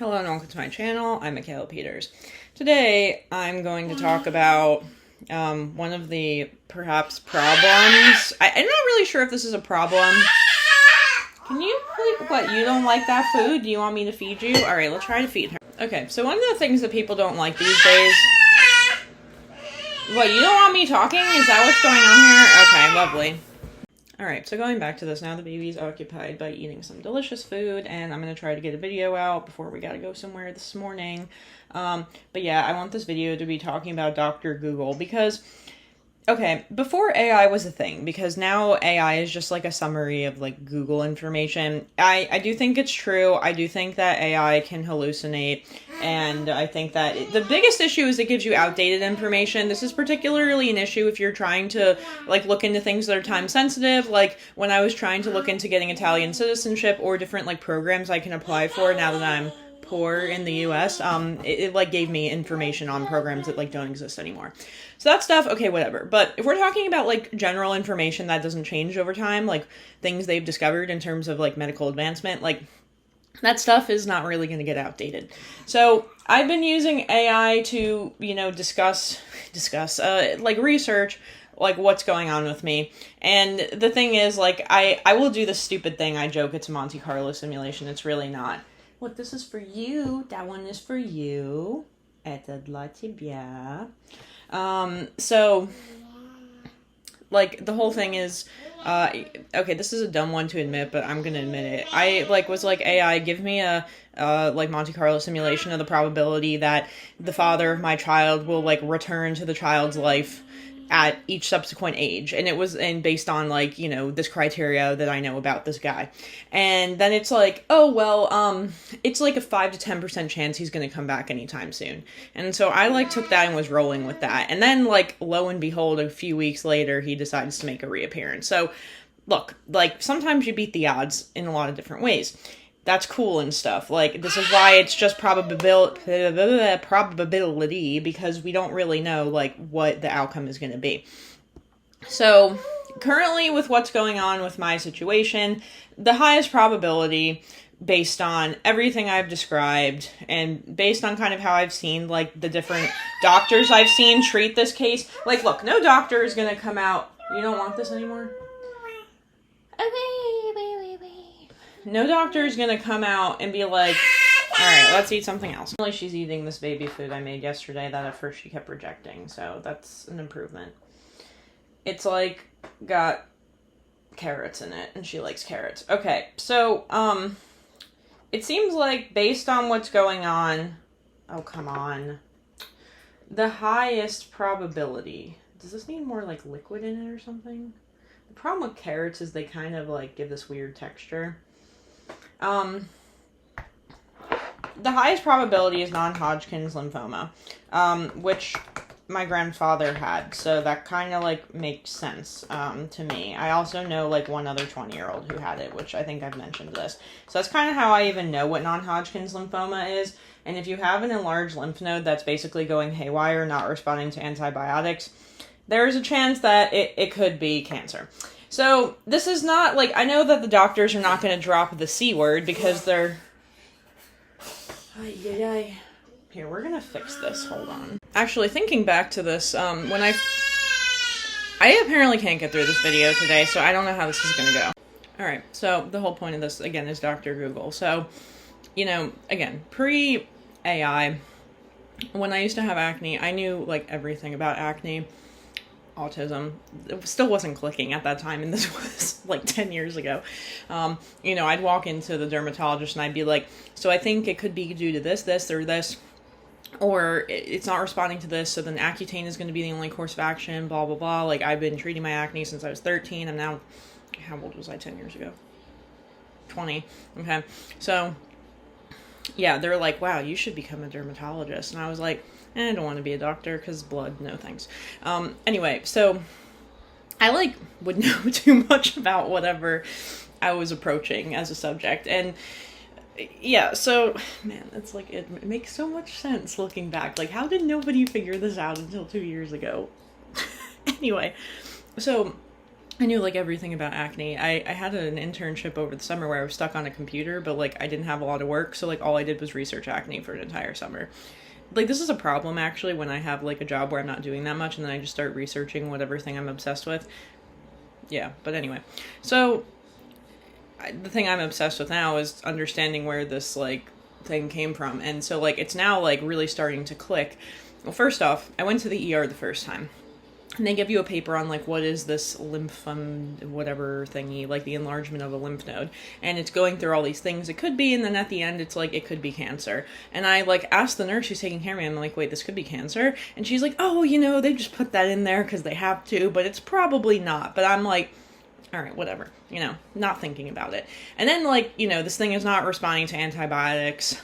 Hello and welcome to my channel. I'm Michaela Peters. Today I'm going to talk about one of the perhaps problems. I'm not really sure if this is a problem. Can you please, what, you don't like that food? Do you want me to feed you? Alright, let's try to feed her. Okay, so one of the things that people don't like these days... What, you don't want me talking? Is that what's going on here? Okay, lovely. Alright, so going back to this, now the baby's occupied by eating some delicious food, and I'm going to try to get a video out before we gotta go somewhere this morning. But yeah, I want this video to be talking about Dr. Google, because, okay, before AI was a thing, because now AI is just like a summary of like Google information, I do think it's true. I do think that AI can hallucinate, and I think that the biggest issue is it gives you outdated information. This is particularly an issue if you're trying to like look into things that are time sensitive, like when I was trying to look into getting Italian citizenship or different like programs I can apply for now that I'm poor in the US. It like gave me information on programs that like don't exist anymore. So that stuff, okay, whatever. But if we're talking about like general information that doesn't change over time, like things they've discovered in terms of like medical advancement, like that stuff is not really going to get outdated. So I've been using AI to, you know, discuss, like research, like what's going on with me. And the thing is, like, I will do this stupid thing. I joke it's a Monte Carlo simulation. It's really not. Look, this is for you. That one is for you. Это для тебя. So, like, the whole thing is, okay, this is a dumb one to admit, but I'm gonna admit it. I, like, was like, AI, give me a, like, Monte Carlo simulation of the probability that the father of my child will, like, return to the child's life at each subsequent age. And it was based on, like, you know, this criteria that I know about this guy. And then it's like, oh, well, it's like a 5 to 10% chance he's going to come back anytime soon. And so I, like, took that and was rolling with that. And then, like, lo and behold, a few weeks later, he decides to make a reappearance. So, look, like, sometimes you beat the odds in a lot of different ways. That's cool and stuff. Like, this is why it's just probability, because we don't really know, like, what the outcome is going to be. So, currently, with what's going on with my situation, the highest probability, based on everything I've described, and based on kind of how I've seen, like, the different doctors I've seen treat this case, like, look, no doctor is going to come out... You don't want this anymore? No doctor is going to come out and be like, alright, let's eat something else. Only she's eating this baby food I made yesterday that at first she kept rejecting, so that's an improvement. It's like, got carrots in it, and she likes carrots. Okay, so, it seems like based on what's going on, oh, come on, the highest probability, does this need more, like, liquid in it or something? The problem with carrots is they kind of, like, give this weird texture. The highest probability is non-Hodgkin's lymphoma, which my grandfather had, so that kind of, like, makes sense, to me. I also know, like, one other 20-year-old who had it, which I think I've mentioned this. So that's kind of how I even know what non-Hodgkin's lymphoma is, and if you have an enlarged lymph node that's basically going haywire, not responding to antibiotics, there's a chance that it could be cancer. So, this is not, like, I know that the doctors are not going to drop the C word because they're... Here, we're going to fix this. Hold on. Actually, thinking back to this, when I apparently can't get through this video today, so I don't know how this is going to go. Alright, so the whole point of this, again, is Dr. Google. So, you know, again, pre-AI, when I used to have acne, I knew, like, everything about acne. Autism. It still wasn't clicking at that time, and this was like 10 years ago. You know, I'd walk into the dermatologist and I'd be like, so I think it could be due to this, or this, or it's not responding to this, so then Accutane is going to be the only course of action, blah, blah, blah. Like, I've been treating my acne since I was 13. I'm now, how old was I 10 years ago? 20. Okay. So, yeah, they're like, wow, you should become a dermatologist. And I was like, I don't want to be a doctor because blood, no thanks. Anyway, so I, like, would know too much about whatever I was approaching as a subject. And, yeah, so, man, it's like, it makes so much sense looking back. Like, how did nobody figure this out until 2 years ago? Anyway, so I knew like everything about acne. I had an internship over the summer where I was stuck on a computer, but like I didn't have a lot of work, so like all I did was research acne for an entire summer. Like this is a problem actually when I have like a job where I'm not doing that much and then I just start researching whatever thing I'm obsessed with. Yeah, but anyway. So the thing I'm obsessed with now is understanding where this like thing came from. And so like it's now like really starting to click. Well, first off, I went to the ER the first time. And they give you a paper on, like, what is this lymphom, whatever thingy, like the enlargement of a lymph node. And it's going through all these things it could be, and then at the end, it's like, it could be cancer. And I, like, asked the nurse who's taking care of me, I'm like, wait, this could be cancer? And she's like, oh, you know, they just put that in there because they have to, but it's probably not. But I'm like, all right, whatever, you know, not thinking about it. And then, like, you know, this thing is not responding to antibiotics.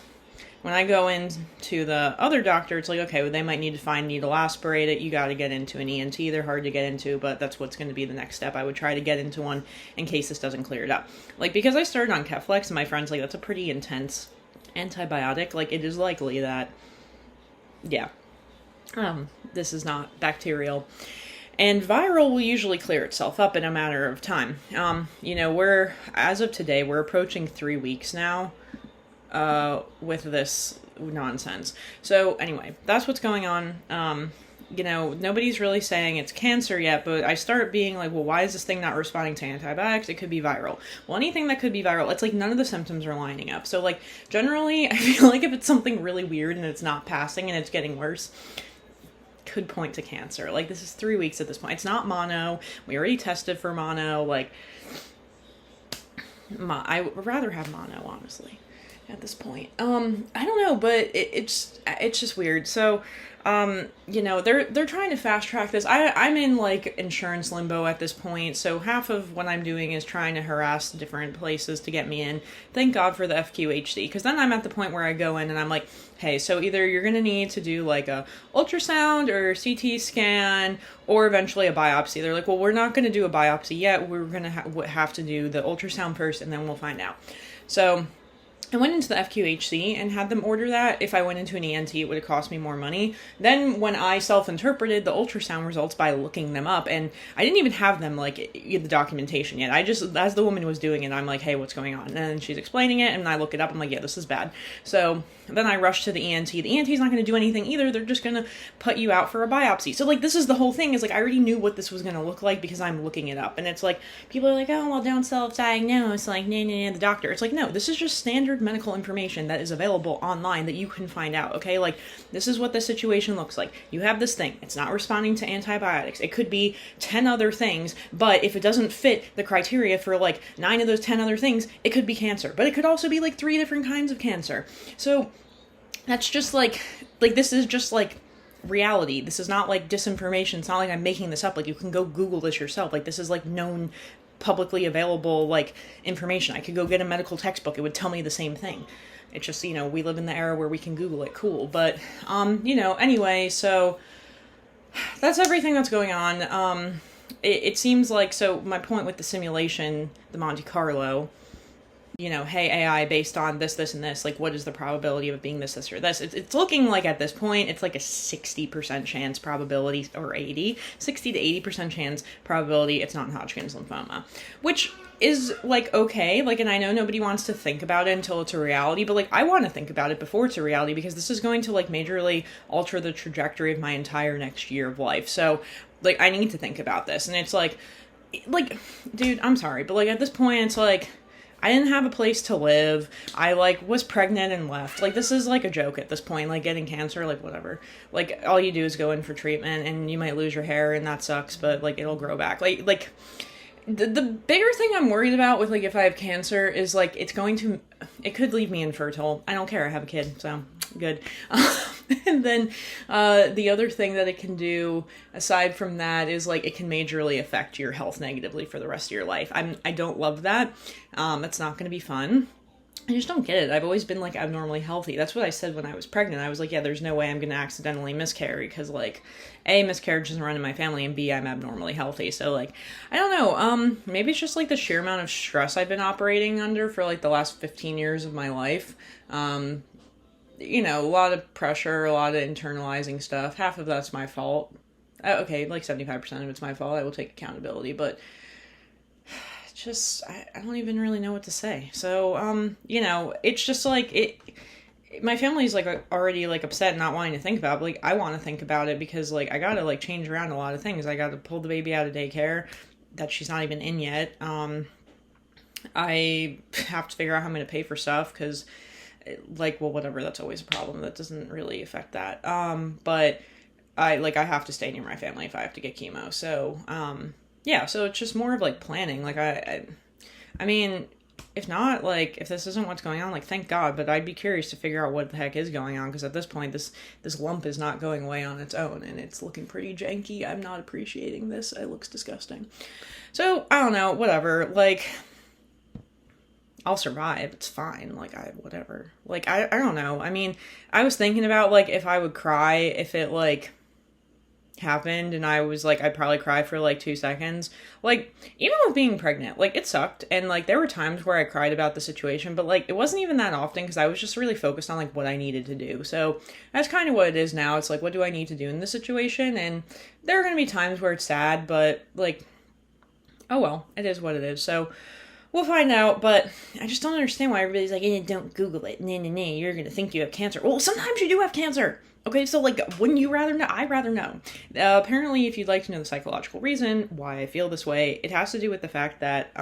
When I go into the other doctor, it's like, okay, well, they might need to find needle aspirate it. You got to get into an ENT. They're hard to get into, but that's what's going to be the next step. I would try to get into one in case this doesn't clear it up. Like, because I started on Keflex, and my friend's like, that's a pretty intense antibiotic. Like, it is likely that, yeah, this is not bacterial. And viral will usually clear itself up in a matter of time. You know, as of today, we're approaching 3 weeks now. With this nonsense. So anyway, that's what's going on. You know, nobody's really saying it's cancer yet, but I start being like, well, why is this thing not responding to antibiotics? It could be viral. Well, anything that could be viral, it's like none of the symptoms are lining up. So like generally, I feel like if it's something really weird and it's not passing and it's getting worse, could point to cancer. Like this is 3 weeks at this point. It's not mono. We already tested for mono. Like I would rather have mono, honestly. At this point, I don't know, but it's just weird. So, you know, they're trying to fast track this. I'm in like insurance limbo at this point. So half of what I'm doing is trying to harass different places to get me in. Thank God for the FQHD, because then I'm at the point where I go in and I'm like, hey, so either you're gonna need to do like a ultrasound or CT scan or eventually a biopsy. They're like, well, we're not gonna do a biopsy yet. We're gonna have to do the ultrasound first, and then we'll find out. So I went into the FQHC and had them order that. If I went into an ENT, it would have cost me more money. Then when I self-interpreted the ultrasound results by looking them up, and I didn't even have them, like, in the documentation yet. I just, as the woman was doing it, I'm like, hey, what's going on? And then she's explaining it, and I look it up. I'm like, yeah, this is bad. So then I rushed to the ENT. The ENT's not going to do anything either. They're just going to put you out for a biopsy. So, like, this is the whole thing. Is like, I already knew what this was going to look like because I'm looking it up. And it's like, people are like, oh, well, don't self-diagnose. Like, nah, the doctor. It's like, no, this is just standard medical information that is available online that you can find out, okay? Like, this is what the situation looks like. You have this thing. It's not responding to antibiotics. It could be 10 other things, but if it doesn't fit the criteria for, like, 9 of those 10 other things, it could be cancer. But it could also be, like, 3 different kinds of cancer. So that's just, like, this is just, like, reality. This is not, like, disinformation. It's not like I'm making this up. Like, you can go Google this yourself. Like, this is, like, known publicly available, like, information. I could go get a medical textbook. It would tell me the same thing. It's just, you know, we live in the era where we can Google it. Cool. But, you know, anyway, so that's everything that's going on. It seems like, so my point with the simulation, the Monte Carlo, you know, hey, AI, based on this, and this, like, what is the probability of it being this, or this? It's looking like at this point, it's like a 60% chance probability, or 60 to 80% chance probability it's non-Hodgkin's lymphoma, which is, like, okay, like, and I know nobody wants to think about it until it's a reality, but, like, I want to think about it before it's a reality, because this is going to, like, majorly alter the trajectory of my entire next year of life, so, like, I need to think about this, and it's like, dude, I'm sorry, but, like, at this point, it's like, I didn't have a place to live. I, like, was pregnant and left. Like, this is, like, a joke at this point. Like, getting cancer, like, whatever. Like, all you do is go in for treatment, and you might lose your hair, and that sucks, but, like, it'll grow back. Like, the bigger thing I'm worried about with, like, if I have cancer is, like, it could leave me infertile. I don't care. I have a kid, so good. And then the other thing that it can do, aside from that, is, like, it can majorly affect your health negatively for the rest of your life. I don't love that. It's not going to be fun. I just don't get it. I've always been, like, abnormally healthy. That's what I said when I was pregnant. I was like, yeah, there's no way I'm going to accidentally miscarry, because, like, A, miscarriage doesn't run in my family, and B, I'm abnormally healthy. So, like, I don't know. Maybe it's just, like, the sheer amount of stress I've been operating under for, like, the last 15 years of my life. You know, a lot of pressure, a lot of internalizing stuff. Half of that's my fault. Okay, like 75% of it's my fault. I will take accountability, but just, I don't even really know what to say. So, you know, it's just like, my family's like already like upset and not wanting to think about it, but like I want to think about it because like I gotta like change around a lot of things. I gotta pull the baby out of daycare that she's not even in yet. I have to figure out how I'm gonna pay for stuff because like, well, whatever, that's always a problem. That doesn't really affect that. But I have to stay near my family if I have to get chemo. So yeah, so it's just more of like planning. Like I mean, if not, like, if this isn't what's going on, like, thank God, but I'd be curious to figure out what the heck is going on, because at this point, this lump is not going away on its own, and it's looking pretty janky. I'm not appreciating this. It looks disgusting. So, I don't know, whatever, like, I'll survive. It's fine. Like, whatever. Like, I don't know. I mean, I was thinking about, like, if I would cry if it, like, happened, and I was like, I'd probably cry for like 2 seconds. Like, even with being pregnant, like, it sucked, and like there were times where I cried about the situation, but like it wasn't even that often because I was just really focused on like what I needed to do. So that's kind of what it is now. It's like, what do I need to do in this situation? And there are going to be times where it's sad, but like, oh well, it is what it is. So we'll find out, but I just don't understand why everybody's like, don't Google it. Nah, you're going to think you have cancer. Well, sometimes you do have cancer. Okay, so, like, wouldn't you rather know? I'd rather know. Apparently, if you'd like to know the psychological reason why I feel this way, it has to do with the fact that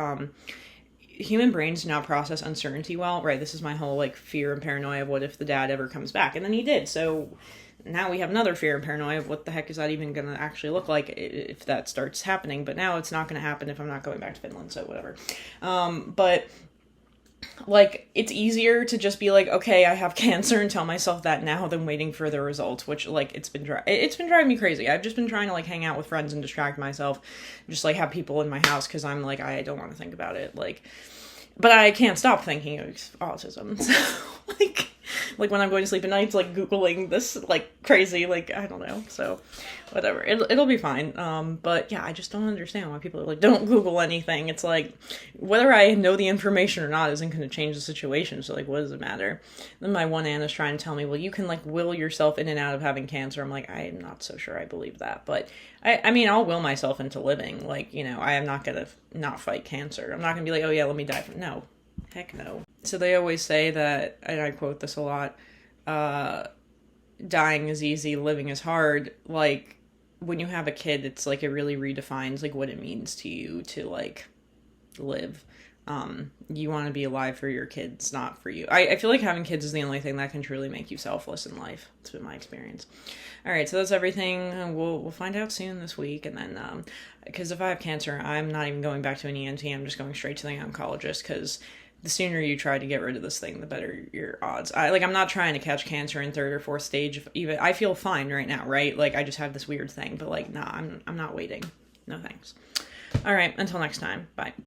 human brains do not process uncertainty well. Right, this is my whole, like, fear and paranoia of what if the dad ever comes back. And then he did, so now we have another fear and paranoia of what the heck is that even going to actually look like if that starts happening. But now it's not going to happen if I'm not going back to Finland, so whatever. But like, it's easier to just be like, okay, I have cancer, and tell myself that now than waiting for the results, which, like, it's been driving me crazy. I've just been trying to, like, hang out with friends and distract myself, just, like, have people in my house, because I'm, like, I don't want to think about it, like, but I can't stop thinking of autism, so, like, when I'm going to sleep at night, it's, like, Googling this, like, crazy, like, I don't know, so, whatever, it'll be fine, but, yeah, I just don't understand why people are like, don't Google anything. It's like, whether I know the information or not isn't going to change the situation, so, like, what does it matter? Then my one aunt is trying to tell me, well, you can, like, will yourself in and out of having cancer. I'm like, I'm not so sure I believe that, but, I mean, I'll will myself into living, like, you know, I am not going to not fight cancer. I'm not going to be like, oh, yeah, let me die from, no. Heck no. So they always say that, and I quote this a lot, dying is easy, living is hard. Like, when you have a kid, it's like it really redefines like what it means to you to like live. You want to be alive for your kids, not for you. I feel like having kids is the only thing that can truly make you selfless in life. It's been my experience. All right, so that's everything. We'll find out soon this week, and then because if I have cancer, I'm not even going back to an ENT. I'm just going straight to the oncologist, because the sooner you try to get rid of this thing, the better your odds. I'm not trying to catch cancer in 3rd or 4th stage. Even I feel fine right now, right? Like, I just have this weird thing, but like, nah, I'm not waiting. No thanks. All right, until next time. Bye.